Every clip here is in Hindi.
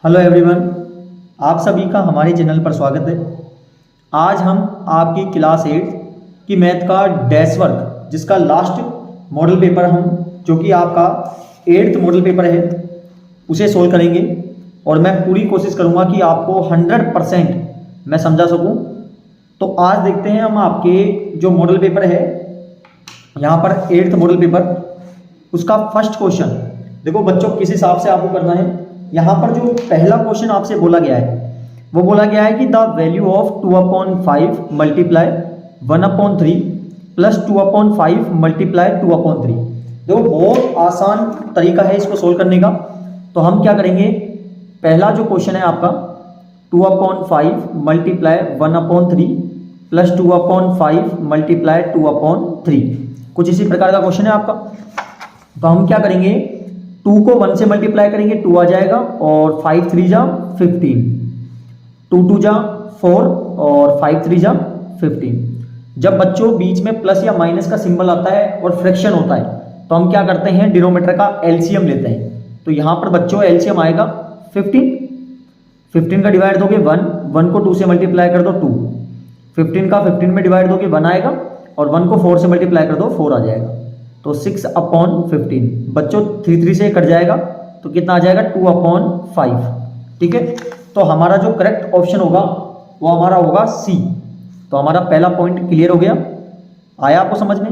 हेलो एवरीवन, आप सभी का हमारे चैनल पर स्वागत है। आज हम आपकी क्लास 8 की मैथ का डैश वर्क जिसका लास्ट मॉडल पेपर जो कि आपका 8th मॉडल पेपर है उसे सोल्व करेंगे और मैं पूरी कोशिश करूंगा कि आपको 100% मैं समझा सकूं। तो आज देखते हैं हम आपके जो मॉडल पेपर है यहाँ पर 8th मॉडल पेपर उसका फर्स्ट क्वेश्चन। देखो बच्चों, किस हिसाब से आपको करना है। यहाँ पर जो पहला क्वेश्चन आपसे बोला गया है वो बोला गया है कि the value of 2/5 multiply 1/3 plus 2/5 multiply 2/3। देखो बहुत आसान तरीका है इसको सोल्व करने का। तो हम क्या करेंगे, पहला जो क्वेश्चन है आपका 2/5 मल्टीप्लाई 1/3 प्लस 2/5 मल्टीप्लाई 2/3, कुछ इसी प्रकार का क्वेश्चन है आपका। तो हम क्या करेंगे, 2 को 1 से मल्टीप्लाई करेंगे 2 आ जाएगा और 5 3 जा 15, 2 2 जा 4 और 5 3 जा 15। जब बच्चों बीच में प्लस या माइनस का सिंबल आता है और फ्रैक्शन होता है तो हम क्या करते हैं, डिनोमिनेटर का एलसीएम लेते हैं। तो यहाँ पर बच्चों एलसीएम आएगा 15 का डिवाइड दोगे 1 को 2 से मल्टीप्लाई कर दो 2, 15 का 15 में डिवाइड दोगे 1 आएगा और 1 को 4 से मल्टीप्लाई कर दो 4 आ जाएगा। तो 6/15 बच्चों 3 3 से कट जाएगा तो कितना आ जाएगा 2/5। ठीक है, तो हमारा जो करेक्ट ऑप्शन होगा वो हमारा होगा सी। तो हमारा पहला पॉइंट क्लियर हो गया, आया आपको समझ में।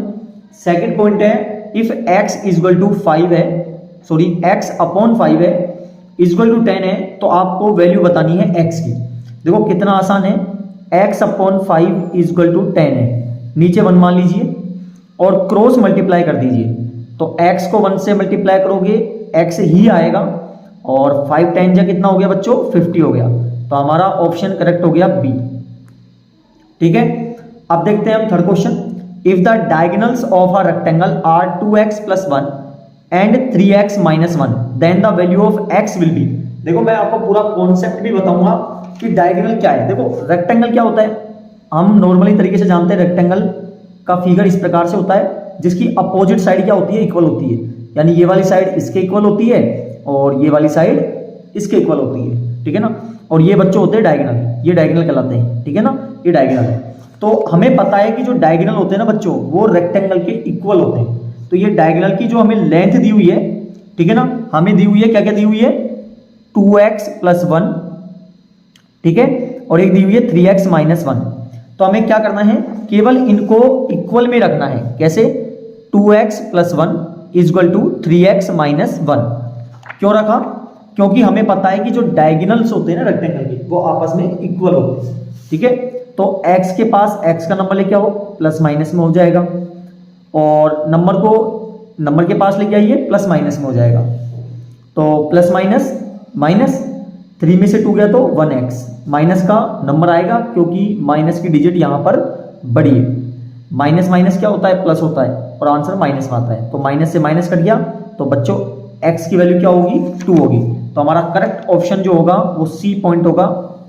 सेकंड पॉइंट है, इफ x इक्वल टू 5 है, सॉरी x/5 है इक्वल टू 10 है तो आपको वैल्यू बतानी है x की। देखो कितना आसान है, x/5 इक्वल टू 10 है, नीचे 1 मान लीजिए और क्रॉस मल्टीप्लाई कर दीजिए। तो x को 1 से मल्टीप्लाई करोगे x ही आएगा और 5 10 जा कितना हो गया बच्चों 50 हो गया। तो हमारा ऑप्शन करेक्ट हो गया बी। ठीक है, अब देखते हैं हम third question. If the diagonals of a rectangle are 2x + 1 and 3x - 1 then the value of x will be. देखो मैं आपको पूरा कॉन्सेप्ट भी बताऊंगा कि डायगोनल क्या है। देखो रेक्टेंगल क्या होता है, हम नॉर्मली तरीके से जानते हैं रेक्टेंगल का फिगर इस प्रकार से होता है जिसकी अपोजिट साइड क्या होती है, इक्वल होती है। यानी ये वाली साइड इसके इक्वल होती है और ये वाली साइड इसके इक्वल होती है। ठीक है ना, और ये बच्चों होते हैं डायगोनल, ये डायगोनल कहलाते हैं। ठीक है ना, ये डायगोनल है। तो हमें पता है कि जो डायगोनल होते हैं ना बच्चों वो रेक्टेंगल के इक्वल होते हैं। तो ये डायगोनल की जो हमें लेंथ दी हुई है, ठीक है ना, हमें दी हुई है, क्या क्या दी हुई है 2x + 1, ठीक है, और एक दी हुई है 3x - 1। तो हमें क्या करना है, केवल इनको इक्वल में रखना है। कैसे, 2x + 1 इक्वल टू 3x - 1। क्यों रखा, क्योंकि हमें पता है कि जो डायगोनल्स होते हैं ना रेक्टेंगल के वो आपस में इक्वल होते हैं। ठीक है, तो x के पास x का नंबर लेके आओ प्लस माइनस में हो जाएगा और नंबर को नंबर के पास लेके आइए प्लस माइनस में हो जाएगा। तो प्लस माइनस माइनस 3 में से 2 गया तो 1x, माइनस का नंबर आएगा क्योंकि माइनस की डिजिट यहाँ पर बड़ी है। माइनस माइनस क्या होता है, प्लस होता है और आंसर माइनस में आता है। तो माइनस से माइनस कट गया तो बच्चों x की वैल्यू क्या होगी 2 होगी। तो हमारा करेक्ट ऑप्शन जो होगा वो सी पॉइंट होगा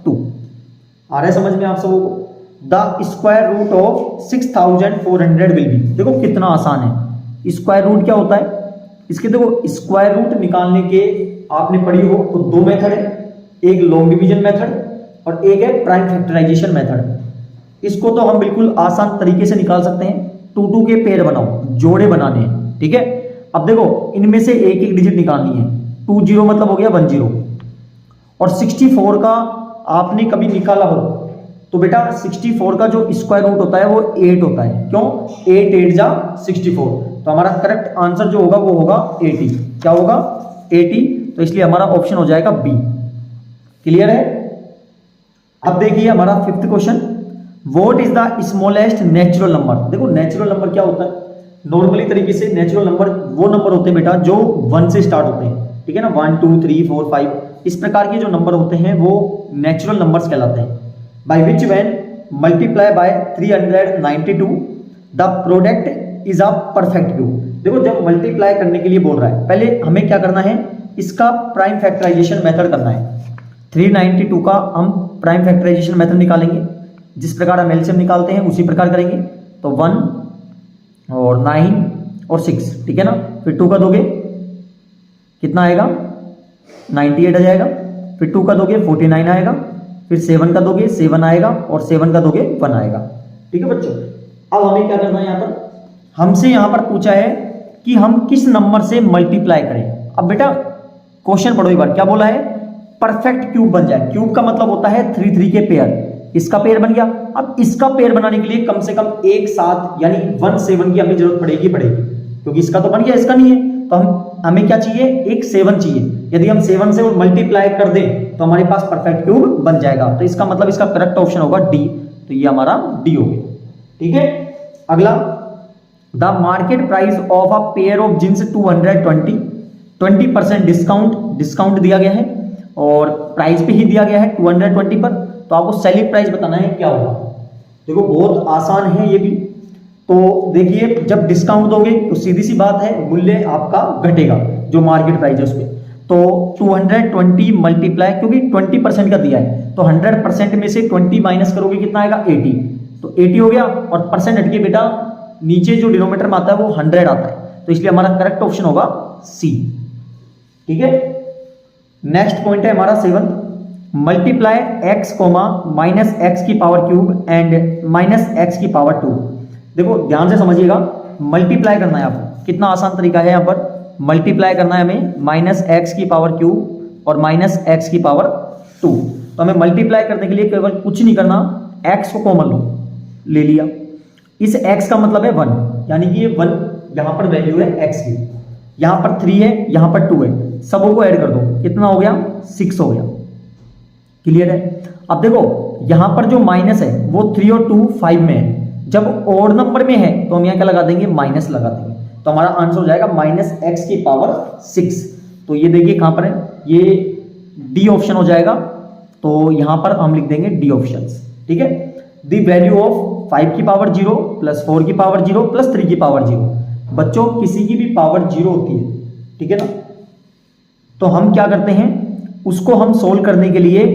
2। आ रहा है समझ में आप सबों को। The square root of 6400 will be. देखो कितना आसान है। स्क्वायर रूट क्या होता है, इसके देखो स्क्वायर रूट निकालने के आपने पढ़ी हो तो 2 मेथड है, एक लॉन्ग डिवीजन मेथड और एक है प्राइम फैक्टराइजेशन मेथड। इसको तो हम बिल्कुल आसान तरीके से निकाल सकते हैं। 2 2 के पेयर बनाओ, जोड़े बनाने हैं। ठीक है, अब देखो इनमें से एक एक डिजिट निकालनी है। 2 0 मतलब हो गया 1 0 और 64 का आपने कभी निकाला हो तो बेटा 64 का जो स्क्वायर रूट होता है वो 8 होता है। क्यों, 8 8 जा 64। तो हमारा करेक्ट आंसर जो होगा वो होगा 80। क्या होगा 80। तो इसलिए हमारा ऑप्शन हो जाएगा बी। क्लियर है। अब देखिए हमारा fifth question, what is the smallest natural number. देखो नेचुरल नंबर क्या होता है, नॉर्मली तरीके से नेचुरल नंबर वो नंबर होते हैं बेटा जो 1 से स्टार्ट होते हैं। ठीक है ना, 1 2 3 4 5 इस प्रकार के जो नंबर होते हैं वो नेचुरल नंबर्स कहलाते हैं। By which when multiply by 392 the product is a perfect cube. देखो जब मल्टीप्लाई करने के लिए बोल रहा है पहले हमें क्या करना है, इसका प्राइम फैक्टराइजेशन मेथड करना है। 392 का हम प्राइम फैक्टराइजेशन मेथड निकालेंगे, जिस प्रकार हम एलसीएम निकालते हैं उसी प्रकार करेंगे। तो 1 और 9 और 6, ठीक है ना, फिर 2 का दोगे कितना आएगा 98 आ जाएगा। फिर 2 का दोगे 49 आएगा, फिर 7 का दोगे 7 आएगा, और 7 का दोगे 1 आएगा। ठीक है बच्चों, अब हमें क्या करना है, यहाँ पर हमसे यहाँ पर पूछा है कि हम किस नंबर से मल्टीप्लाई करें। अब बेटा क्वेश्चन पढ़ो एक बार, क्या बोला है, परफेक्ट क्यूब बन जाए। क्यूब का मतलब होता है 3 3 के पेयर, इसका पेयर बन गया। अब इसका पेयर बनाने के लिए कम से कम एक साथ यानी 1 7 की हमें जरूरत पड़ेगी, क्योंकि इसका तो बन गया, इसका नहीं है, तो हमें क्या चाहिए, एक 7 चाहिए। यदि हम 7 से मल्टीप्लाई कर दें तो हमारे पास परफेक्ट क्यूब बन जाएगा। तो इसका मतलब इसका करेक्ट ऑप्शन होगा डी, तो ये हमारा डी हो गया। ठीक है, अगला, the market price of a pair of jeans 220, 20% discount दिया गया है और प्राइस पे ही दिया गया है 220 पर, तो आपको सेलिंग प्राइस बताना है क्या होगा। देखो बहुत आसान है ये भी। तो देखिए जब डिस्काउंट दोगे तो सीधी सी बात है मूल्य आपका घटेगा, जो मार्केट प्राइस है उस पर। तो 220 मल्टीप्लाई, क्योंकि 20% का दिया है तो 100% में से 20 माइनस करोगे कितना आएगा, 80। तो 80 हो गया, और परसेंट हटके बेटा नीचे जो डिनोमिनेटर में आता है वो 100 आता है, तो इसलिए हमारा करेक्ट ऑप्शन होगा सी। ठीक है, नेक्स्ट पॉइंट है हमारा 7, मल्टीप्लाई x माइनस एक्स की power cube and minus x की पावर 2। देखो ध्यान से समझिएगा, मल्टीप्लाई करना है आपको, कितना आसान तरीका है। यहाँ पर मल्टीप्लाई करना है हमें माइनस एक्स की पावर क्यूब और माइनस एक्स की पावर 2। तो हमें मल्टीप्लाई करने के लिए केवल कुछ नहीं करना, x को कॉमन लो, ले लिया, इस x का मतलब है 1, यानी कि ये 1 यहाँ पर वैल्यू है x की, यहाँ पर 3 है, यहाँ पर 2 है, सबों को ऐड कर दो, कितना हो गया, 6 हो गया। क्लियर है। अब देखो यहाँ पर जो माइनस है वो 3 और 2 5 में है, जब ओड नंबर में है तो हम यहाँ क्या लगा देंगे, माइनस लगा देंगे, तो हमारा आंसर हो जाएगा माइनस एक्स की पावर 6। तो ये देखिए कहां पर है, ये डी ऑप्शन हो जाएगा, तो यहां पर हम लिख देंगे डी ऑप्शन। ठीक है, द वैल्यू ऑफ 5 की पावर 0 प्लस 4 की पावर 0 प्लस 3 की पावर 0। बच्चों किसी की भी पावर 0 होती है, ठीक है ना, तो हम क्या करते हैं, उसको हम सोल्व करने के लिए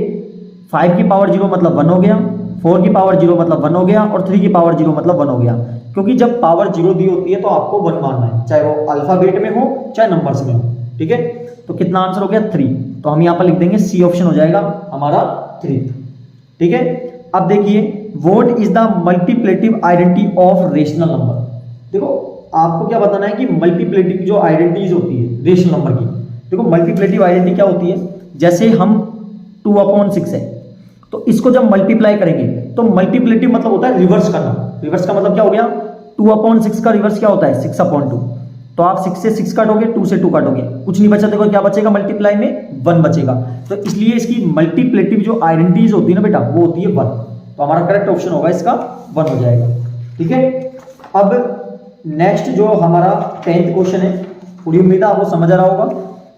5 की पावर 0 मतलब 1 हो गया, 4 की पावर 0 मतलब 1 हो गया, और 3 की पावर 0 मतलब 1 हो गया। क्योंकि जब पावर 0 दी होती है तो आपको 1 मानना है, चाहे वो अल्फाबेट में हो चाहे नंबर्स में हो। ठीक है, तो कितना आंसर हो गया, 3। तो हम यहाँ पर लिख देंगे सी ऑप्शन हो जाएगा हमारा 3। ठीक है, अब देखिए what is the multiplicative identity of rational number. देखो आपको क्या बताना है कि मल्टीप्लेटिव जो आइडेंटिटीज होती है रेशनल नंबर की। देखो मल्टीप्लेटिव आइडेंटिटी क्या होती है, जैसे हम 2/6 है, तो इसको जब मल्टीप्लाई करेंगे तो मल्टीप्लेटिव मतलब होता है रिवर्स करना। रिवर्स का मतलब क्या हो गया, 2/6 का रिवर्स क्या होता है, 6/2। तो आप 6 से 6 काटोगे, 2 से 2 काटोगे, कुछ नहीं बचा, देखो क्या बचेगा मल्टीप्लाई में, 1 बचेगा। तो इसलिए इसकी मल्टीप्लेटिव जो आइडेंटिटीज होती है ना बेटा, वो होती है 1। तो हमारा करेक्ट ऑप्शन होगा इसका 1 हो जाएगा। ठीक है, अब नेक्स्ट जो हमारा 10th क्वेश्चन है, पूरी उम्मीद है आपको समझ आ रहा होगा।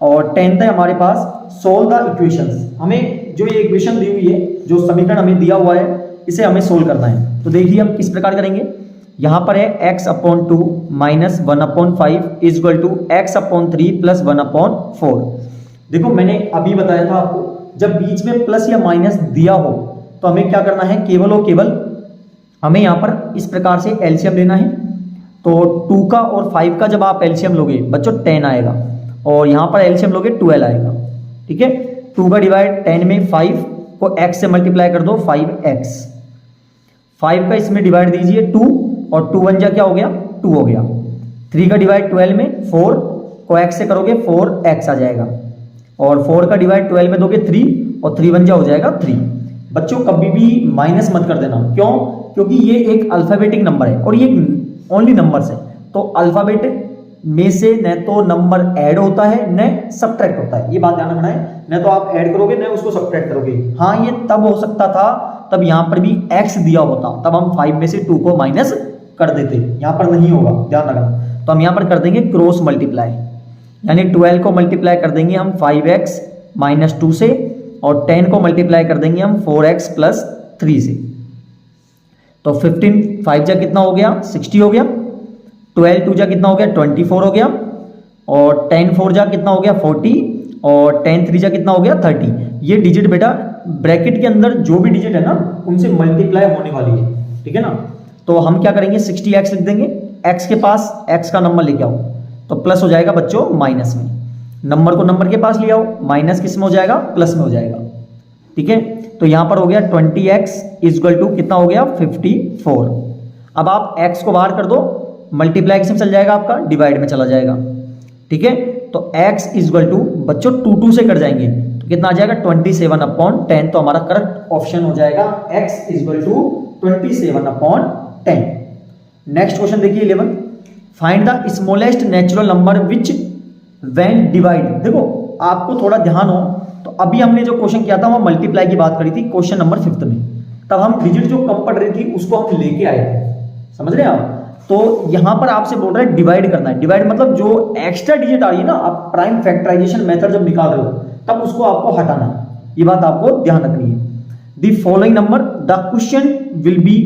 और 10th है हमारे पास, सोल्व द इक्वेशंस। हमें जो ये इक्वेशन दी हुई है, जो समीकरण हमें दिया हुआ है, इसे हमें सोल्व करना है। तो देखिए हम किस प्रकार करेंगे, यहाँ पर है x/2 minus 1/5 is equal to x/3 plus 1/4। देखो मैंने अभी बताया था आपको, जब बीच में प्लस या माइनस दिया हो तो हमें क्या करना है, केवल और केवल हमें यहाँ पर इस प्रकार से एलसीएम लेना है। तो 2 का और 5 का जब आप एलसीएम लोगे बच्चों 10 आएगा, और यहाँ पर एलसीएम लोगे 12 आएगा। ठीक है, 2 का डिवाइड 10 में 5 को x से मल्टीप्लाई कर दो, 5x। 5 का इसमें डिवाइड दीजिए 2, और 2 1 जा क्या हो गया, 2 हो गया। 3 का डिवाइड 12 में 4 को x से करोगे 4x आ जाएगा, और 4 का डिवाइड 12 में दोगे 3, और 3 1 जा हो जाएगा 3। बच्चों कभी भी माइनस मत कर देना, क्यों, क्योंकि ये एक अल्फाबेटिक नंबर है और ये ओनली नंबर्स है। तो अल्फाबेटिक में से न तो नंबर ऐड होता है न सब्ट्रैक्ट होता है, ये बात ध्यान रखना है। न तो आप ऐड करोगे न उसको सब्ट्रैक्ट करोगे। हाँ ये तब हो सकता था तब यहाँ पर भी x दिया होता, तब हम 5 में से 2 को माइनस कर देते, यहाँ पर नहीं होगा, ध्यान रखना। तो हम यहाँ पर कर देंगे क्रॉस मल्टीप्लाई, यानी 12 को मल्टीप्लाई कर देंगे हम 5x माइनस 2 से, और 10 को मल्टीप्लाई कर देंगे हम 4x प्लस 3 से। तो 15 5 जा कितना हो गया, 60 हो गया। 12 2 जा कितना हो गया, 24 हो गया। और 10 4 जा कितना हो गया, 40। और 10 3 जा कितना हो गया, 30। ये डिजिट बेटा ब्रैकेट के अंदर जो भी डिजिट है ना उनसे मल्टीप्लाई होने वाली है, ठीक है ना। तो हम क्या करेंगे, 60x लिख देंगे, x के पास x का नंबर लेके आओ, तो प्लस हो जाएगा बच्चों माइनस में। नंबर को नंबर के पास ले आओ, माइनस किस में हो जाएगा, प्लस में हो जाएगा। ठीक है, तो यहां पर हो गया 20x इक्वल टू कितना हो गया 54। अब आप x को बाहर कर दो, मल्टीप्लाई किस में चल जाएगा आपका, डिवाइड में चला जाएगा। ठीक है, तो x इक्वल टू बच्चों 2 से कट जाएंगे तो कितना आ जाएगा 27/10। तो हमारा करेक्ट ऑप्शन हो जाएगा x equal to 27/10। Next question देखिए 11, find the smallest natural number which when divide. देखो आपको थोड़ा ध्यान हो तो अभी हमने जो क्वेश्चन किया था वो मल्टीप्लाई की बात करी थी क्वेश्चन नंबर 5 में, तब हम डिजिट जो कम पड़ रही थी उसको हम लेके आए थे, समझ रहे हैं आप। तो यहां पर आपसे बोल रहे हैं डिवाइड करना है। डिवाइड मतलब जो एक्स्ट्रा डिजिट आ रही है ना, आप प्राइम फैक्टराइजेशन मेथड जब निकाल रहे हो तब उसको आपको हटाना है, ये बात आपको ध्यान रखनी है। The following number the question will be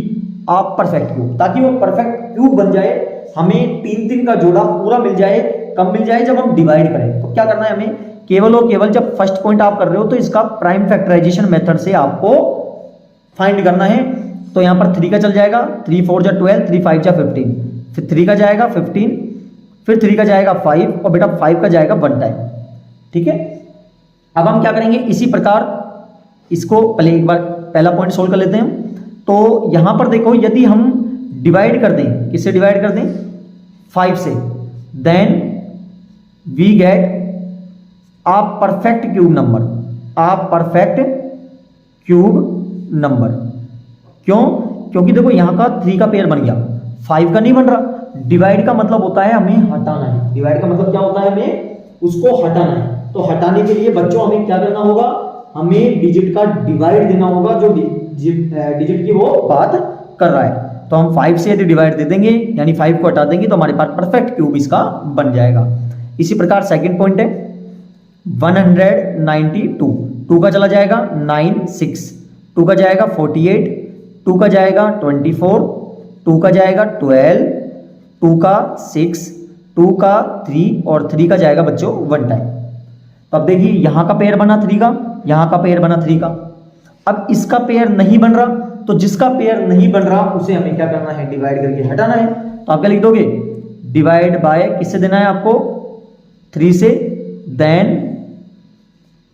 a perfect cube, ताकि वो परफेक्ट क्यूब बन जाए, हमें 3 का जोड़ा पूरा मिल जाए, कब मिल जाए, जब हम डिवाइड करें। तो क्या करना है हमें, केवल और केवल जब फर्स्ट पॉइंट आप कर रहे हो तो इसका प्राइम फैक्टराइजेशन मेथड से आपको फाइंड करना है। तो यहां पर 3 का चल जाएगा, 3 4 जा 12, 3 5 जा 15, फिर 3 का जाएगा 15, फिर 3 का जाएगा 5 और बेटा 5 का जाएगा 1 टाइम। ठीक है, अब हम क्या करेंगे, इसी प्रकार इसको पहले एक बार पहला पॉइंट सोल्व कर लेते हैं। तो यहां पर देखो यदि हम डिवाइड कर दें, किससे डिवाइड कर दें, 5 से, then we get a perfect cube number, a perfect cube number. क्यों, क्योंकि देखो यहां का 3 का पेयर बन गया, 5 का नहीं बन रहा। डिवाइड का मतलब होता है हमें हटाना है, डिवाइड का मतलब क्या होता है, हमें उसको हटाना है। तो हटाने के लिए बच्चों हमें क्या करना होगा, हमें डिजिट का डिवाइड देना होगा, जो डिजिट की वो बात कर रहा है। तो हम 5 से यदि डिवाइड दे देंगे यानी 5 को हटा देंगे तो हमारे पास परफेक्ट क्यूब इसका बन जाएगा। इसी प्रकार सेकंड पॉइंट है 192, 2 का चला जाएगा 9 6, 2 का जाएगा 48, 2 का जाएगा 24, 2 का जाएगा 12, 2 का 6, 2 का 3 और 3 का जाएगा बच्चों 1 टाइम। तो अब देखिए यहां का पेयर बना 3 का, यहां का पेयर बना 3 का। अब इसका पेयर नहीं बन रहा, तो जिसका पेयर नहीं बन रहा उसे हमें क्या करना है, डिवाइड करके हटाना है। तो आप क्या लिख दोगे, डिवाइड बाय किससे देना है आपको, 3 से, then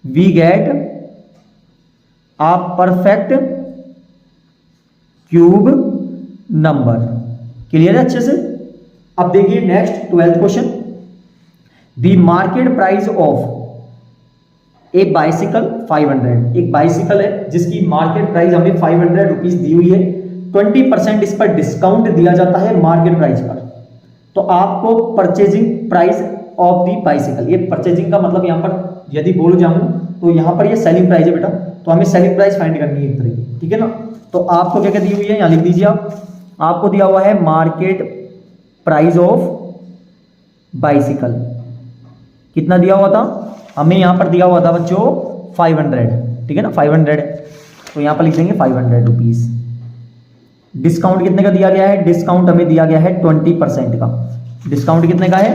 we get a perfect cube number. Clear है अच्छे से। अब देखिए next 12th question, the market price of a bicycle 500। एक बाइसिकल है जिसकी मार्केट प्राइस हमें 500 रुपीज दी हुई है, 20% इस पर डिस्काउंट दिया जाता है मार्केट प्राइस पर। तो आपको purchasing price of the bicycle, ये परचेजिंग का मतलब यहां पर यदि बोल जाऊं तो यहां पर ये सेलिंग प्राइस है बेटा, तो हमें सेलिंग प्राइस फाइंड करनी है एक तरह की, ठीक है ना। तो आपको क्या क्या दी हुई है, यहां लिख दीजिए आप, आपको दिया हुआ है मार्केट प्राइस ऑफ बाइसिकल, कितना दिया हुआ था, हमें यहां पर दिया हुआ था बच्चों 500, ठीक है ना, 500 तो यहां पर लिख देंगे 500 रुपीज। डिस्काउंट कितने का दिया गया है, डिस्काउंट हमें दिया गया है 20% का, डिस्काउंट कितने का है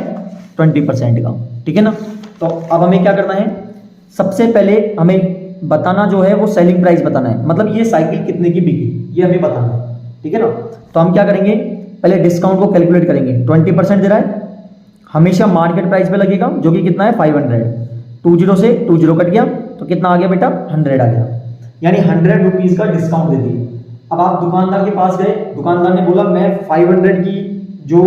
20% का, ठीक है ना। तो अब हमें क्या करना है, सबसे पहले हमें बताना जो है वो सेलिंग प्राइस बताना है, मतलब ये साइकिल कितने की बिकी ये हमें बताना है, ठीक है ना। तो हम क्या करेंगे, पहले डिस्काउंट को कैलकुलेट करेंगे, 20% दे रहा है, हमेशा मार्केट प्राइस पे लगेगा जो कि कितना है 500, 20 से 20 कट गया तो कितना आ गया बेटा 100 आ गया, यानी 100 रुपीज का डिस्काउंट दे दिए। अब आप दुकानदार के पास गए, दुकानदार ने बोला मैं 500 की जो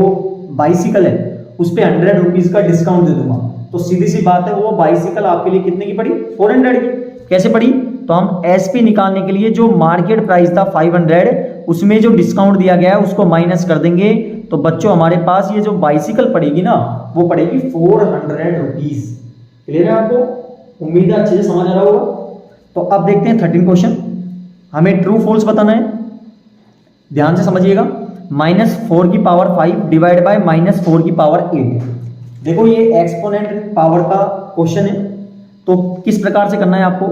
बाइसिकल है उस पर 100 रुपीज का डिस्काउंट दे दूंगा, तो सीधी सी बात है वो बाइसिकल आपके लिए कितने की पड़ी 400 की। कैसे पड़ी, तो हम एसपी निकालने के लिए जो मार्केट प्राइस था 500 उसमें जो डिस्काउंट दिया गया है उसको माइनस कर देंगे, तो बच्चों हमारे पास ये जो बाइसिकल पड़ेगी ना वो पड़ेगी 400 रुपीज। क्लियर है आपको, उम्मीद है अच्छे से समझ आ रहा होगा। तो अब देखते हैं 13 क्वेश्चन, हमें ट्रू फॉल्स बताना है, ध्यान से समझिएगा। -4 की पावर 5 डिवाइड बाय -4 की पावर 8। देखो ये एक्सपोनेंट पावर का क्वेश्चन है, तो किस प्रकार से करना है आपको।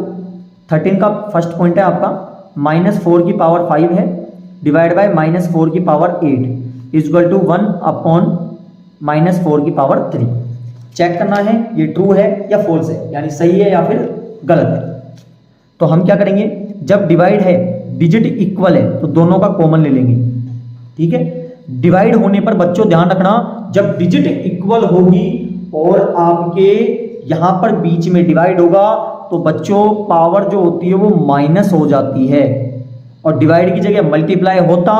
13 का फर्स्ट पॉइंट है आपका -4 की पावर 5 है डिवाइड बाय -4 की पावर 8 इक्वल टू 1 अपॉन -4 की पावर 3। चेक करना है ये ट्रू है या फॉल्स है, यानी सही है या फिर गलत है। तो हम क्या करेंगे, जब डिवाइड है डिजिट इक्वल है तो दोनों का कॉमन ले लेंगे, ठीक है। डिवाइड होने पर बच्चों ध्यान रखना, जब डिजिट इक्वल होगी और आपके यहाँ पर बीच में डिवाइड होगा तो बच्चों पावर जो होती है वो माइनस हो जाती है, और डिवाइड की जगह मल्टीप्लाई होता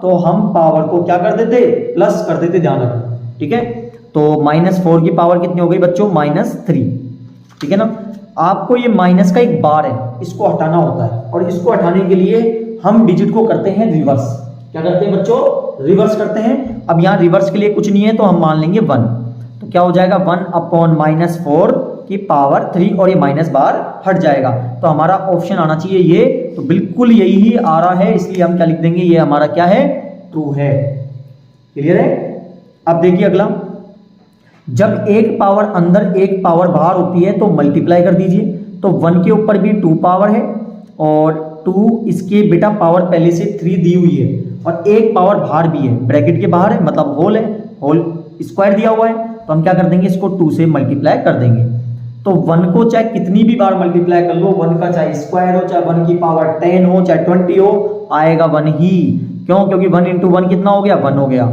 तो हम पावर को क्या कर देते, प्लस कर देते, ध्यान रखना, ठीक है। तो -4 की पावर कितनी हो गई बच्चों, -3, ठीक है ना। आपको ये माइनस का एक बार है, इसको हटाना होता है, और इसको हटाने के लिए हम डिजिट को करते हैं रिवर्स। क्या करते हैं बच्चों, रिवर्स करते हैं। अब यहाँ रिवर्स के लिए कुछ नहीं है तो हम मान लेंगे 1, तो क्या हो जाएगा 1/-4 की पावर 3, और ये माइनस बार हट जाएगा, तो हमारा ऑप्शन आना चाहिए ये, तो बिल्कुल यही ही आ रहा है, इसलिए हम क्या लिख देंगे, ये हमारा क्या है, ट्रू है। क्लियर है। अब देखिए अगला, जब एक पावर अंदर एक पावर बाहर होती है तो मल्टीप्लाई कर दीजिए, तो 1 के ऊपर भी 2 पावर है, और 2 इसके बेटा पावर पहले से 3 दी हुई है, और एक पावर बाहर भी है, ब्रैकेट के बाहर है, मतलब होल है, होल स्क्वायर दिया हुआ है, तो हम क्या कर देंगे, इसको 2 से मल्टीप्लाई कर देंगे। तो 1 को चाहे कितनी भी बार मल्टीप्लाई कर लो, 1 का चाहे स्क्वायर हो, चाहे 1 की पावर 10 हो, चाहे 20 हो, आएगा 1 ही। क्यों, क्योंकि 1 × 1 कितना हो गया, 1 हो गया,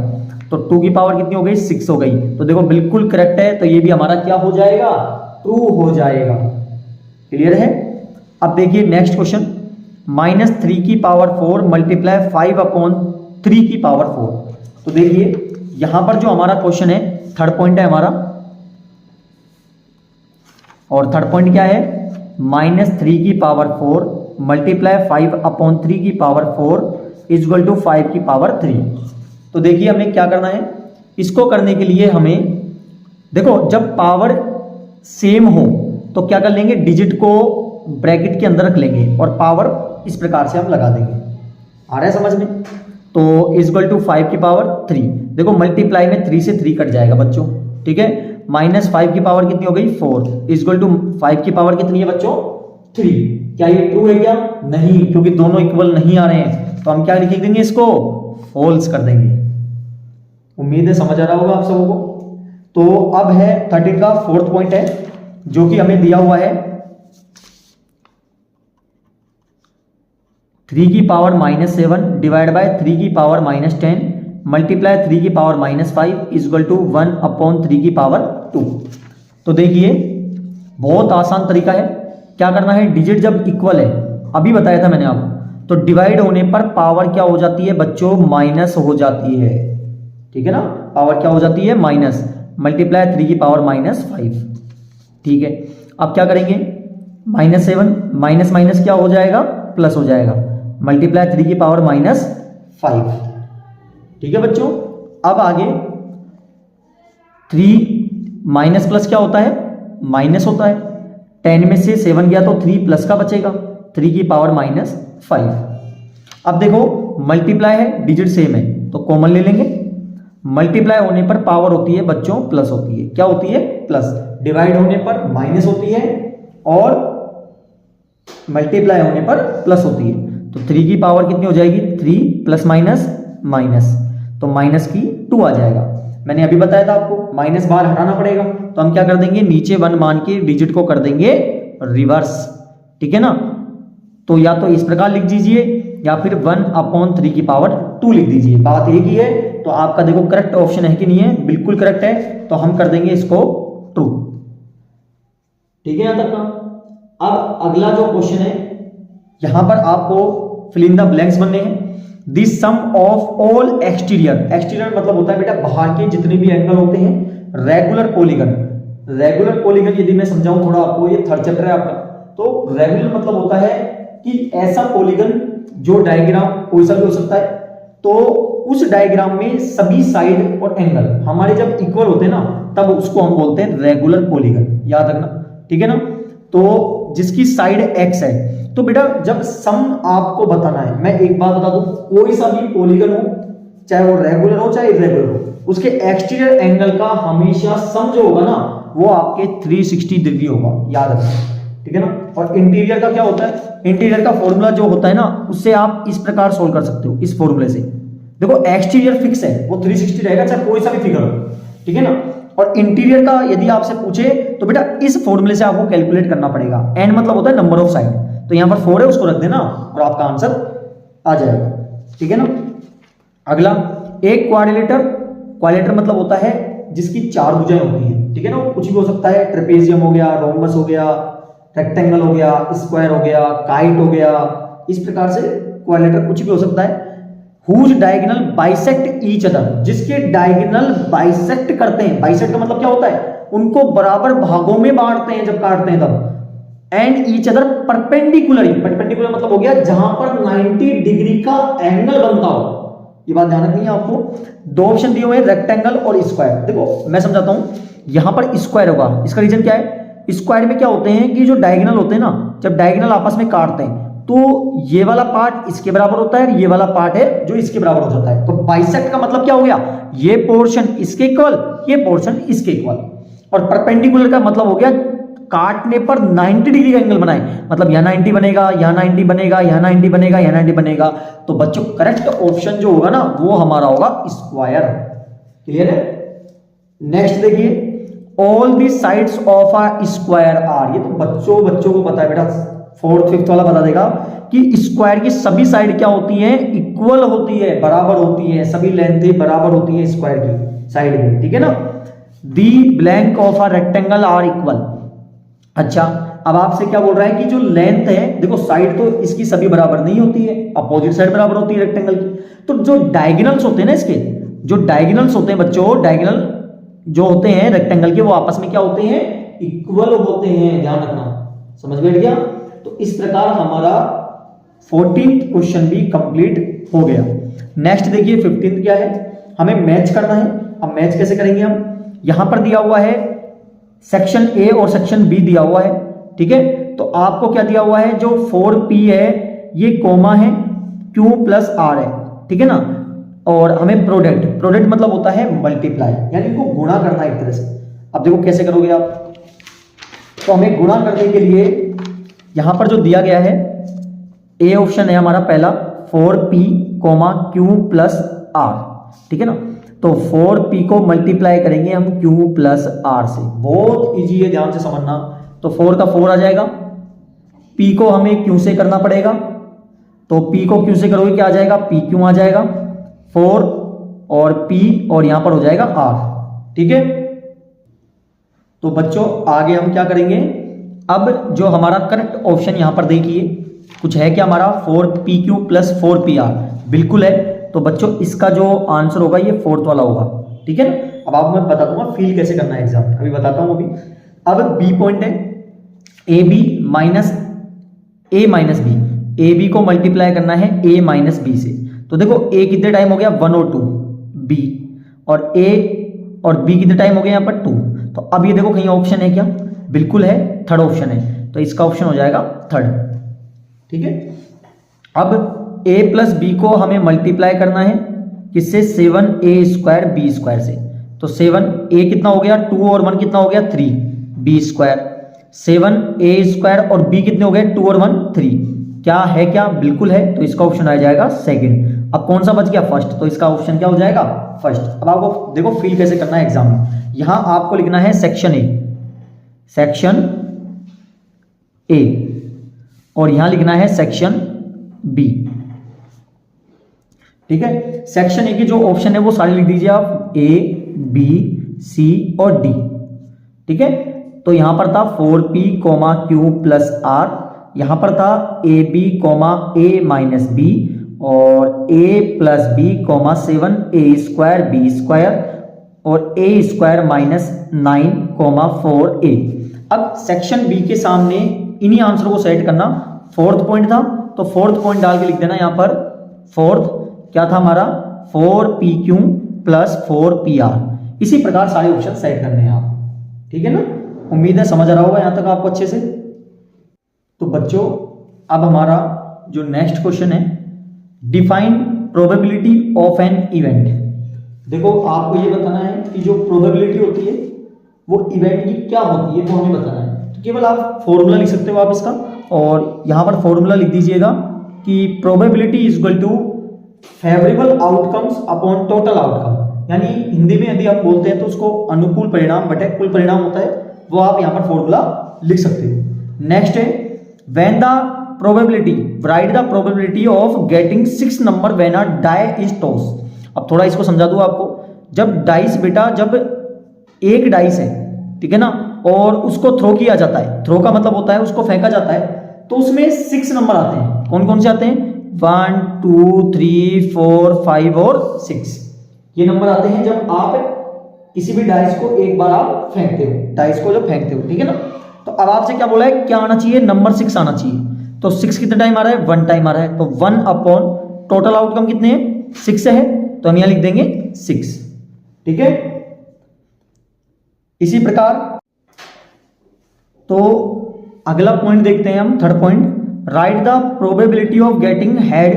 तो 2 की पावर कितनी हो गई, 6 हो गई। तो देखो बिल्कुल करेक्ट है, तो ये भी हमारा क्या हो जाएगा, ट्रू हो जाएगा। क्लियर है। अब देखिए नेक्स्ट क्वेश्चन, -3 की पावर 4 मल्टीप्लाई 5/3 की पावर 4। तो देखिए यहां पर जो हमारा क्वेश्चन है, थर्ड पॉइंट है हमारा, और थर्ड पॉइंट क्या है, -3 की पावर 4 मल्टीप्लाई 5/3 की पावर 4 इक्वल टू 5 की पावर 3। तो देखिए हमें क्या करना है, इसको करने के लिए हमें देखो, जब पावर सेम हो तो क्या कर लेंगे, डिजिट को ब्रैकेट के अंदर रख लेंगे, और पावर इस प्रकार से हम लगा देंगे। आ रहा है समझ में। तो इक्वल टू 5 की पावर 3, देखो मल्टीप्लाई में 3 से 3 कट जाएगा बच्चों, ठीक है। -5 की पावर कितनी हो गई, 4 इक्वल टू 5 की पावर कितनी है बच्चों, 3। क्या ये ट्रू है क्या, नहीं, क्योंकि दोनों इक्वल नहीं आ रहे हैं, तो हम क्या लिख देंगे, इसको फॉल्स कर देंगे। उम्मीद है समझ आ रहा होगा आप सबों को। तो अब है 13 का फोर्थ पॉइंट है, जो कि हमें दिया हुआ है 3 की पावर -7 डिवाइड बाय 3 की पावर -10 मल्टीप्लाई 3 की पावर -5 इक्वल टू 1/3 की पावर 2। तो देखिए बहुत आसान तरीका है, क्या करना है, डिजिट जब इक्वल है, अभी बताया था मैंने आपको, तो डिवाइड होने पर पावर क्या हो जाती है बच्चों, माइनस हो जाती है, ठीक है ना। पावर क्या हो जाती है, माइनस, मल्टीप्लाई 3 की पावर -5, ठीक है। अब क्या करेंगे, -7 माइनस माइनस क्या हो जाएगा, प्लस हो जाएगा, मल्टीप्लाई 3 की पावर -5, ठीक है बच्चों। अब आगे 3 माइनस प्लस क्या होता है, माइनस होता है, 10 में से 7 गया तो 3 प्लस का बचेगा, 3 की पावर -5। अब देखो मल्टीप्लाई है, डिजिट सेम है, तो कॉमन ले लेंगे। मल्टीप्लाई होने पर पावर होती है बच्चों प्लस होती है, क्या होती है, प्लस। डिवाइड होने पर माइनस होती है, और मल्टीप्लाई होने पर प्लस होती है। तो 3 की पावर कितनी हो जाएगी, 3 प्लस माइनस माइनस, तो माइनस की 2 आ जाएगा। मैंने अभी बताया था आपको, माइनस बार हटाना पड़ेगा, तो हम क्या कर देंगे, नीचे 1 मान के डिजिट को कर देंगे रिवर्स, ठीक है ना। तो या तो इस प्रकार लिख दीजिए, या फिर 1/3 की पावर 2 लिख दीजिए, बात एक ही है। तो आपका देखो करेक्ट ऑप्शन है कि नहीं है, बिल्कुल करेक्ट है, तो हम कर देंगे इसको ट्रू, ठीक है। यहां तक का। अब अगला जो क्वेश्चन है, यहां पर आपको फिल इन द ब्लैंक्स बनने हैं। This sum of all exterior, exterior मतलब होता है बेटा बाहर के जितने भी एंगल होते हैं, रेगुलर पॉलीगन। रेगुलर पॉलीगन यदि मैं समझाऊं थोड़ा आपको, ये थर्ड चैप्टर है आपका, तो रेगुलर मतलब होता है कि ऐसा पॉलीगन जो डायग्राम कोई सा भी हो सकता है, तो उस डायग्राम में सभी साइड और एंगल हमारे जब इक्वल होते हैं ना, तब उसको हम बोलते हैं रेगुलर पॉलीगन, याद रखना, ठीक है ना। तो जिसकी साइड एक्स है, तो बेटा जब सम आपको बताना है, मैं एक बात बता दूं, कोई सा भी पॉलीगन हो, चाहे वो रेगुलर हो चाहे इरेगुलर हो, उसके एक्सटीरियर एंगल का हमेशा सम जो होगा ना, वो आपके 360 डिग्री होगा, याद रखना, ठीक है ना। और इंटीरियर का क्या होता है, इंटीरियर का फॉर्मूला जो होता है ना, उससे आप इस प्रकार सोल्व कर सकते हो, इस फॉर्मूले से। देखो एक्सटीरियर फिक्स है, वो 360 रहेगा, चाहे कोई सा भी फिगर हो, ठीक है ना। और इंटीरियर का यदि आपसे पूछे तो बेटा इस फॉर्मूले से आपको कैलकुलेट करना पड़ेगा। एन मतलब होता है नंबर ऑफ साइड, तो यहां पर 4 है, उसको रख देना और आपका आंसर आ जाएगा, ठीक है ना। अगला एक क्वाड्रिलेटर, क्वाड्रिलेटर मतलब होता है जिसकी 4 भुजाएं होती हैं, ठीक है ना, कुछ भी हो सकता है, ट्रेपेजियम हो गया, रोम्बस हो गया, रेक्टेंगल हो गया, स्क्वायर हो गया, काइट हो गया, इस प्रकार से क्वाड्रिलेटरल कुछ भी हो सकता है। Whose diagonal bisect each other, जिसके डायगोनल बाइसेक्ट करते हैं, बाइसेक्ट का मतलब क्या होता है, उनको बराबर भागों में बांटते हैं जब काटते हैं तब, and each other perpendicularly, perpendicular मतलब हो गया जहां पर 90 डिग्री का एंगल बनता हो, ये बात ध्यान रखनी है आपको। 2 ऑप्शन दिए हुए हैं, रेक्टेंगल और स्क्वायर। देखो मैं समझाता हूं, यहां पर स्क्वायर होगा, इसका रीजन क्या है, स्क्वायर में क्या होते हैं कि जो डायगोनल होते हैं ना, जब डायगोनल आपस में काटते हैं तो ये वाला पार्ट इसके बराबर होता है, ये वाला पार्ट है जो इसके बराबर हो जाता है। तो बाइसेक्ट का मतलब क्या हो गया, ये पोर्शन इसके इक्वल, ये पोर्शन इसके इक्वल। और परपेंडिकुलर का मतलब हो गया काटने पर 90 डिग्री का एंगल बनाए, मतलब यहां 90 बनेगा, यहां 90 बनेगा, यहां 90 बनेगा, यहां 90 बनेगा। तो बच्चों करेक्ट ऑप्शन जो होगा ना वो हमारा होगा स्क्वायर। क्लियर है? नेक्स्ट देखिए, all the sides of a square are, ये तो बच्चों को पता है बेटा, 4th 5th वाला बता देगा कि स्क्वायर की सभी साइड क्या होती है, इक्वल होती है, बराबर होती है, सभी लेंथ बराबर होती है स्क्वायर की साइड में, ठीक है ना। The blank of a rectangle are equal. अच्छा, अब आपसे क्या बोल रहा है कि जो लेंथ है, देखो साइड तो इसकी सभी बराबर नहीं होती है, अपोजिट साइड बराबर होती है रेक्टेंगल की। तो जो डायगोनल्स होते हैं ना इसके, जो डायगोनल्स होते हैं बच्चों, डायगोनल जो होते हैं रेक्टेंगल के, वो आपस में क्या होते हैं, इक्वल होते हैं, ध्यान रखना। समझ बैठ गया? तो इस प्रकार हमारा 14th क्वेश्चन भी कंप्लीट हो गया। नेक्स्ट देखिए 15th क्या है, हमें मैच करना है। अब मैच कैसे करेंगे हम, यहां पर दिया हुआ है सेक्शन ए और सेक्शन बी दिया हुआ है, ठीक है। तो आपको क्या दिया हुआ है, जो 4p है ये कोमा है, q प्लस r है, ठीक है ना। और हमें प्रोडक्ट मतलब होता है मल्टीप्लाई, यानी इनको गुणा करना एक तरह से। अब देखो कैसे करोगे आप, तो हमें गुणा करने के लिए यहां पर जो दिया गया है, ए ऑप्शन है हमारा पहला, 4p, q प्लस r, ठीक है ना। तो 4p को मल्टीप्लाई करेंगे हम q प्लस r से, बहुत इजी है, ध्यान से समझना। तो 4 का 4 आ जाएगा, p को हमें q से करना पड़ेगा, तो p को q से करोगे क्या आ जाएगा, pq आ जाएगा, 4 और p और यहां पर हो जाएगा r, ठीक है। तो बच्चों आगे हम क्या करेंगे, अब जो हमारा करेक्ट ऑप्शन यहां पर देखिए, कुछ है क्या हमारा, 4pq प्लस 4pr, बिल्कुल है। तो बच्चों इसका जो आंसर होगा ये 4th वाला होगा, ठीक है ना। अब आपको मैं बता दूंगा फील कैसे करना है एग्जाम में, अभी बताता हूं अभी। अब बी पॉइंट है, A B minus B, A B को मल्टीप्लाई करना है ए माइनस बी से। तो देखो ए कितने टाइम हो गया, 1 और 2, बी और ए और बी कितने टाइम हो गया यहाँ पर 2। तो अब ये देखो कहीं ऑप्शन है क्या, बिल्कुल है, 3rd ऑप्शन है, तो इसका ऑप्शन हो जाएगा 3rd, ठीक है। अब a प्लस बी को हमें मल्टीप्लाई करना है किससे, 7a स्क्वायर बी स्क्वायर से। तो 7a कितना हो गया, 2 और 1 कितना हो गया, 3, बी स्क्वायर, 7a स्क्वायर और b कितने हो गए, 2 और 1 3, क्या है, क्या बिल्कुल है। तो इसका ऑप्शन आ जाएगा 2nd। अब कौन सा बच गया, 1st, तो इसका ऑप्शन क्या हो जाएगा, 1st। अब आपको देखो फील कैसे करना है एग्जाम में, यहां आपको लिखना है सेक्शन ए और यहां लिखना है सेक्शन बी, ठीक है। सेक्शन ए की जो ऑप्शन है वो सारे लिख दीजिए आप, ए बी सी और डी, ठीक है। तो यहां पर था 4p, q प्लस r, यहां पर था A B, A minus B और a plus B, 7a square B square और a स्क्वायर माइनस 9, 4a। अब सेक्शन बी के सामने इन्हीं आंसर को सेट करना, 4th पॉइंट था तो 4th पॉइंट डाल के लिख देना यहां पर, 4th क्या था हमारा, 4pq प्लस 4pr। इसी प्रकार सारे ऑप्शन सेट करने हैं आप, ठीक है ना। उम्मीद है समझ आ रहा होगा यहां तक आपको अच्छे से। तो बच्चों अब हमारा जो नेक्स्ट क्वेश्चन है, define probability of an event. देखो आपको ये बताना है कि जो प्रोबेबिलिटी होती है वो इवेंट की क्या होती है, वो हमें बताना है। तो केवल आप फॉर्मूला लिख सकते हो आप इसका, और यहां पर फॉर्मूला लिख दीजिएगा कि probability is equal to favourable outcomes upon total outcome, यानी हिंदी में यदि आप बोलते हैं तो उसको अनुकूल परिणाम बटे कुल परिणाम होता है, वो आप यहां पर फॉर्मूला लिख सकते हो। नेक्स्ट है, when the probability, right the probability of getting 6 number when a die is toss. अब थोड़ा इसको समझा दूं आपको, जब डाइस बेटा जब एक डाइस है, ठीक है ना, और उसको थ्रो किया जाता है, थ्रो का मतलब होता है उसको फेंका जाता है, तो उसमें 6 नंबर आते हैं। कौन कौन से आते हैं? 1 2 3 4 5 और 6 ये नंबर आते हैं जब आप किसी भी डाइस को एक बार आप फेंकते हो, डाइस को जब फेंकते हो, ठीक है ना। तो अब आपसे क्या बोला है, क्या आना चाहिए? नंबर 6 आना चाहिए। तो 6 कितने टाइम आ रहा है? 1 टाइम आ रहा है। तो 1 अपॉन टोटल आउटकम कितने हैं? 6 है, तो हम यहां लिख देंगे 6, ठीक है। इसी प्रकार तो अगला पॉइंट देखते हैं हम, third point, right the probability of getting head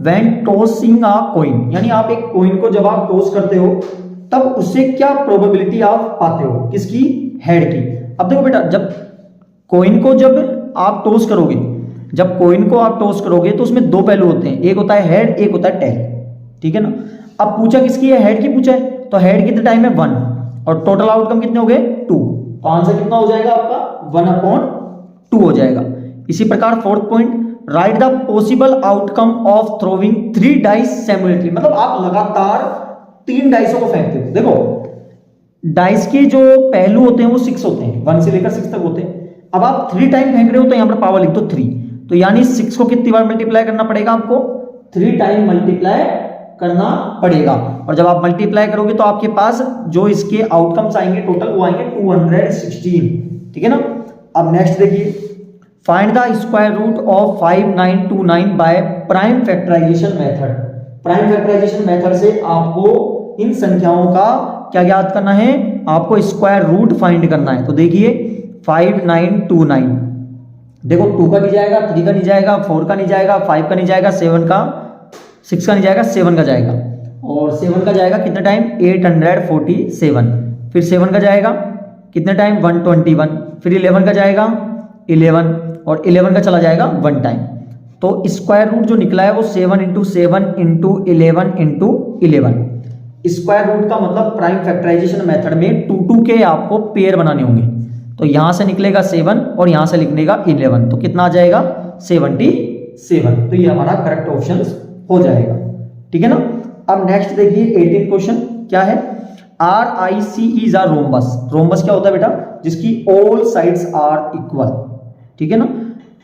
when tossing a coin. यानी आप एक कॉइन को जब आप टॉस करते हो तब उससे क्या प्रोबेबिलिटी आप पाते हो? किसकी? हेड की। अब देखो बेटा, जब कॉइन को जब आप टॉस करोगे, जब कॉइन को आप टॉस करोगे तो उसमें दो पहलू होते हैं, एक होता है हेड, एक होता है टेल, ठीक है ना। अब पूछा किसकी है? हेड की पूछा है, तो हेड कितने टाइम है? 1, और टोटल आउटकम कितने हो गए? 2, तो आंसर कितना हो जाएगा आपका? 1/2 हो जाएगा। इसी प्रकार fourth point, right the possible outcome of throwing 3 dice simultaneously. मतलब आप लगातार 3 डाइसों को फेंकते हो। देखो डाइस के जो पहलू होते हैं वो 6 होते हैं, 1 से लेकर 6 तक होते हैं। अब आप 3 टाइम फेंक रहे हो तो यहां पर पावर लिख दो 3, तो यानी 6 को कितनी बार मल्टीप्लाई करना पड़ेगा आपको? 3 टाइम मल्टीप्लाई करना पड़ेगा। और जब आप मल्टीप्लाई करोगे तो आपके पास जो इसके आउटकम्स आएंगे टोटल वो आएंगे 216, ठीक है ना। अब नेक्स्ट देखिए, find the square root of 5929 by prime factorisation method. Prime factorisation method से आपको इन संख्याओं का क्या ज्ञात करना है? आपको स्क्वायर रूट फाइंड करना है। तो देखिए 5929, देखो 2 का नहीं जाएगा, 3 का नहीं जाएगा, 4 का नहीं जाएगा, 5 का नहीं जाएगा, 7 का, 6 का नहीं जाएगा, 7 का जाएगा, और 7 का जाएगा कितने टाइम? 847। फिर 7 का जाएगा कितने टाइम? 121। फिर 11 का जाएगा 11, और 11 का चला जाएगा 1 टाइम। तो स्क्वायर रूट जो निकला है वो 7 × 7 × 11 × 11। स्क्वायर रूट का मतलब प्राइम फैक्टराइजेशन मेथड में 2 के आपको पेयर बनाने होंगे। तो यहां से निकलेगा 7 और यहां से निकलेगा 11, तो कितना आ जाएगा? 77। तो ये हमारा करेक्ट ऑप्शन हो जाएगा, ठीक है ना। अब नेक्स्ट देखिए 18 क्वेश्चन क्या है? RIC is a rhombus. Rhombus क्या होता है बेटा? जिसकी ऑल साइड्स आर इक्वल, ठीक है ना,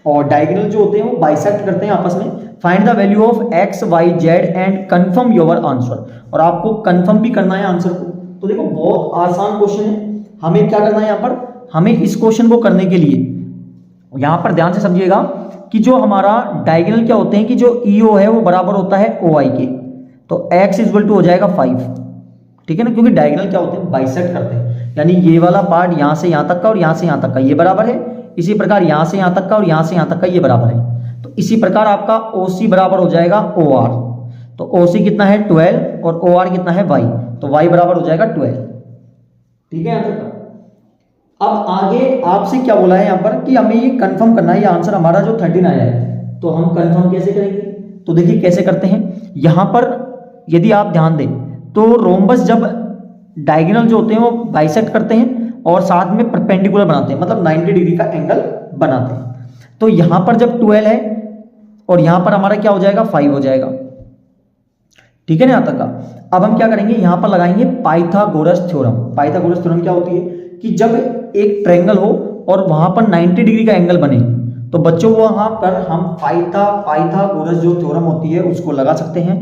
और डायगोनल जो होते हैं वो बाइसेक्ट करते हैं आपस में। Find the value of x y z and confirm your answer. और आपको कंफर्म भी करना है आंसर को। तो देखो बहुत आसान क्वेश्चन है, हमें क्या करना है यहाँ पर? हमें इस क्वेश्चन को करने के लिए यहां पर ध्यान से समझिएगा कि जो हमारा डायगोनल क्या होते हैं कि जो EO है वो बराबर होता है OI के। तो x = हो जाएगा 5, ठीक है ना, क्योंकि डायगोनल क्या होते हैं? बाइसेक्ट करते हैं। यानी ये वाला पार्ट यहां से यहां तक का और यहां से यहां तक का ये बराबर है, इसी प्रकार यहां से यहां तक का और यहां से यहां तक का ये बराबर है। तो इसी प्रकार आपका OC बराबर हो जाएगा OR। तो OC कितना है? 12, और OR कितना है? y। तो y बराबर हो जाएगा 12, ठीक है। यहां तक। अब आगे आपसे क्या बोला है यहाँ पर कि हमें ये कंफर्म करना है, ये आंसर हमारा जो 13 आया है, तो हम कंफर्म कैसे करेंगे? तो देखिए कैसे करते हैं। यहां पर यदि आप ध्यान दें तो रोम्बस जब डायगोनल जो होते हैं वो बाइसेक्ट करते हैं और साथ में परपेंडिकुलर बनाते हैं, मतलब 90 डिग्री का एंगल बनाते हैं। तो यहां पर जब 12 है और यहां पर हमारा क्या हो जाएगा? 5 हो जाएगा, ठीक है ना, यहां तक का। अब हम क्या करेंगे? यहां पर लगाएंगे पाइथागोरस थ्योरम। पाइथागोरस थ्योरम क्या होती है कि जब एक ट्रायंगल हो और वहां पर 90 डिग्री का एंगल बने तो बच्चों वहां पर हम पाइथागोरस जो थ्योरम होती है उसको लगा सकते हैं।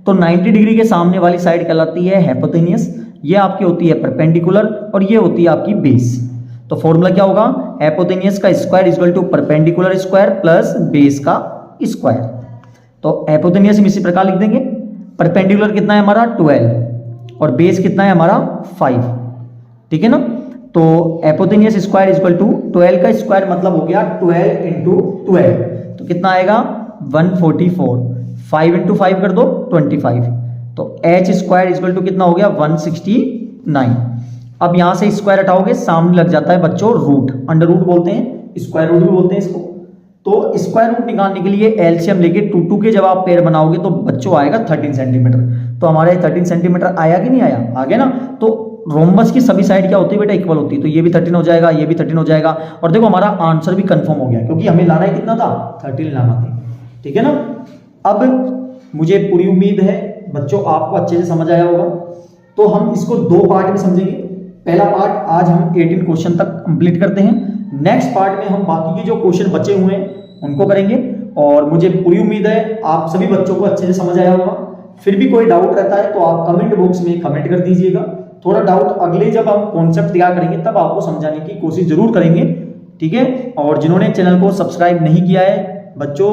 तो 90 डिग्री के सामने वाली साइड कहलाती है हाइपोटेन्यूस, ये आपकी होती है परपेंडिकुलर, और ये होती है आपकी बेस। तो फॉर्मूला क्या होगा? हाइपोटेन्यूस का square = perpendicular square plus base का स्क्वायर। तो हाइपोटेन्यूस हम इसी प्रकार लिख देंगे, परपेंडिकुलर कितना है हमारा? 12, और बेस कितना है हमारा? 5, ठीक है ना। तो हाइपोटेन्यूस स्क्वायर = 12 का स्क्वायर मतलब हो गया 12 × 12, तो कितना आएगा? 144। 5 × 5 कर दो 25, तो h स्क्वायर = कितना हो गया? 169। अब यहां से स्क्वायर हटाओगे सामने लग जाता है बच्चों रूट, अंडर रूट बोलते हैं, स्क्वायर रूट भी बोलते हैं इसको। तो स्क्वायर रूट निकालने के लिए एलसीएम लेके 2 के जब आप पेयर बनाओगे तो बच्चों आएगा 13 सेंटीमीटर। तो हमारे 13 सेंटीमीटर आया कि नहीं आया? आ गया ना। तो रोम्बस की सभी साइड क्या होती है बेटा? इक्वल होती है। तो ये भी 13 हो जाएगा, ये भी 13 हो जाएगा, और देखो हमारा आंसर भी कंफर्म हो गया क्योंकि हमें लाना है कितना था? 13 लाना था, ठीक है ना। अब मुझे पूरी उम्मीद है बच्चों आपको अच्छे से समझ आया होगा। तो हम इसको 2 पार्ट में समझेंगे। पहला पार्ट आज हम 18 क्वेश्चन तक कंप्लीट करते हैं। नेक्स्ट पार्ट में हम बाकी के जो क्वेश्चन बचे हुए हैं उनको करेंगे और मुझे पूरी उम्मीद है आप सभी बच्चों को अच्छे से समझ आया होगा। फिर भी कोई डाउट रहता है तो आप कमेंट बॉक्स में कमेंट कर दीजिएगा। थोड़ा डाउट अगले जब हम कॉन्सेप्ट तैयार करेंगे तब आपको समझाने की कोशिश जरूर करेंगे, ठीक है। और जिन्होंने चैनल को सब्सक्राइब नहीं किया है बच्चों,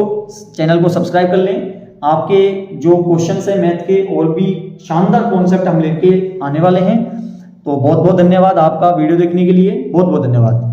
चैनल को सब्सक्राइब कर लें। आपके जो क्वेश्चंस है मैथ के और भी शानदार कॉन्सेप्ट हम लेके आने वाले हैं। तो बहुत बहुत धन्यवाद आपका वीडियो देखने के लिए, बहुत बहुत धन्यवाद।